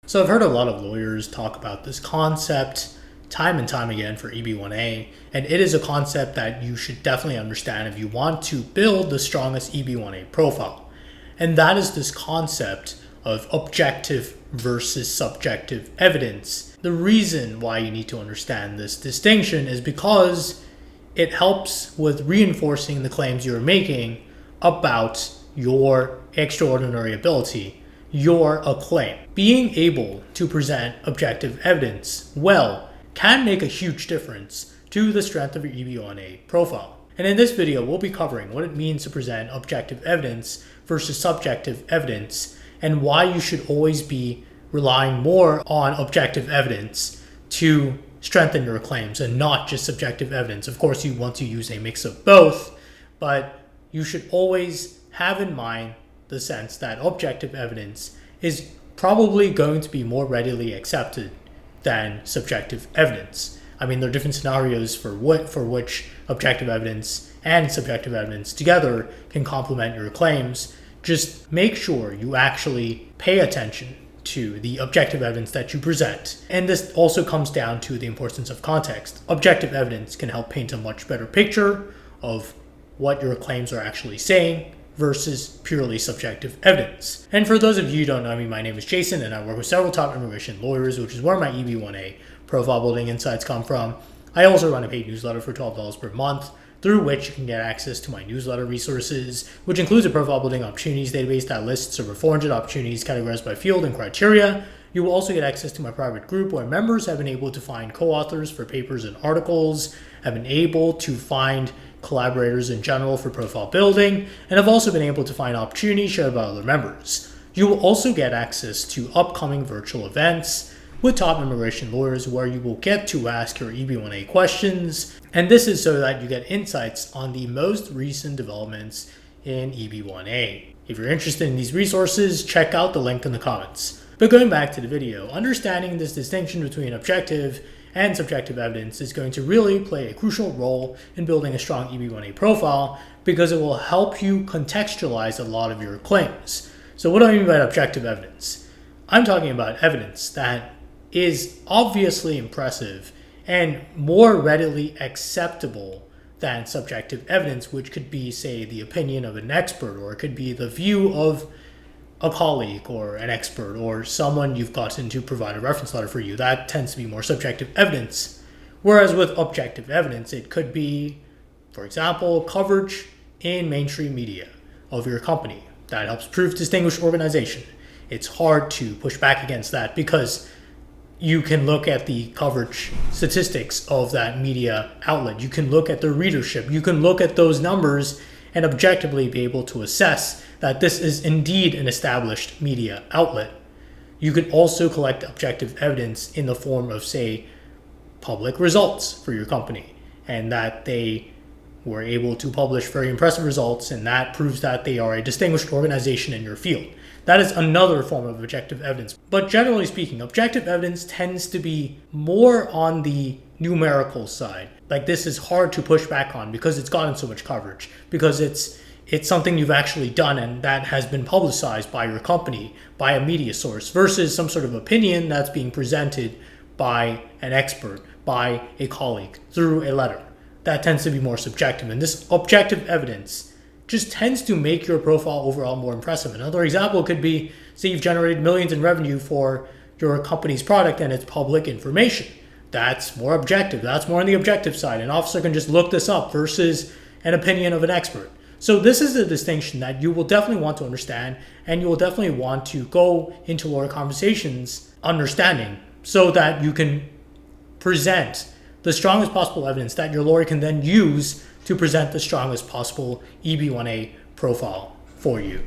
So I've heard a lot of lawyers talk about this concept time and time again for EB1A, and it is a concept that you should definitely understand if you want to build the strongest EB1A profile. And that is this concept of objective versus subjective evidence. The reason why you need to understand this distinction is because it helps with reinforcing the claims you're making about your extraordinary ability, your acclaim. Being able to present objective evidence well can make a huge difference to the strength of your EB1A profile. And in this video, we'll be covering what it means to present objective evidence versus subjective evidence, and why you should always be relying more on objective evidence to strengthen your claims and not just subjective evidence. Of course, you want to use a mix of both, but you should always have in mind the sense that objective evidence is probably going to be more readily accepted than subjective evidence. I mean, there are different scenarios for which objective evidence and subjective evidence together can complement your claims. Just make sure you actually pay attention to the objective evidence that you present. And this also comes down to the importance of context. Objective evidence can help paint a much better picture of what your claims are actually saying versus purely subjective evidence. And for those of you who don't know me, my name is Jason, and I work with several top immigration lawyers, which is where my EB1A profile building insights come from. I also run a paid newsletter for $12 per month, through which you can get access to my newsletter resources, which includes a profile building opportunities database that lists over 400 opportunities categorized by field and criteria. You will also get access to my private group, where members have been able to find co-authors for papers and articles, have been able to find collaborators in general for profile building, and have also been able to find opportunities shared by other members. You will also get access to upcoming virtual events with top immigration lawyers, where you will get to ask your EB1A questions, and this is so that you get insights on the most recent developments in EB1A. If you're interested in these resources, check out the link in the comments. But going back to the video, understanding this distinction between objective and subjective evidence is going to really play a crucial role in building a strong EB1A profile, because it will help you contextualize a lot of your claims. So what do I mean by objective evidence? I'm talking about evidence that is obviously impressive and more readily acceptable than subjective evidence, which could be, say, the opinion of an expert, or it could be the view of a colleague or an expert or someone you've gotten to provide a reference letter for you. That tends to be more subjective evidence. Whereas with objective evidence, it could be, for example, coverage in mainstream media of your company. That helps prove distinguished organization. It's hard to push back against that, because you can look at the coverage statistics of that media outlet. You can look at the readership. You can look at those numbers and objectively be able to assess that this is indeed an established media outlet. You could also collect objective evidence in the form of, say, public results for your company, and that they were able to publish very impressive results, and that proves that they are a distinguished organization in your field. That is another form of objective evidence. But generally speaking, objective evidence tends to be more on the numerical side. Like, this is hard to push back on because it's gotten so much coverage, because it's something you've actually done and that has been publicized by your company, by a media source, versus some sort of opinion that's being presented by an expert, by a colleague, through a letter. That tends to be more subjective. And this objective evidence just tends to make your profile overall more impressive. Another example could be, say you've generated millions in revenue for your company's product and it's public information. That's more objective. That's more on the objective side. An officer can just look this up versus an opinion of an expert. So this is a distinction that you will definitely want to understand, and you will definitely want to go into lawyer conversations understanding, so that you can present the strongest possible evidence that your lawyer can then use to present the strongest possible EB1A profile for you.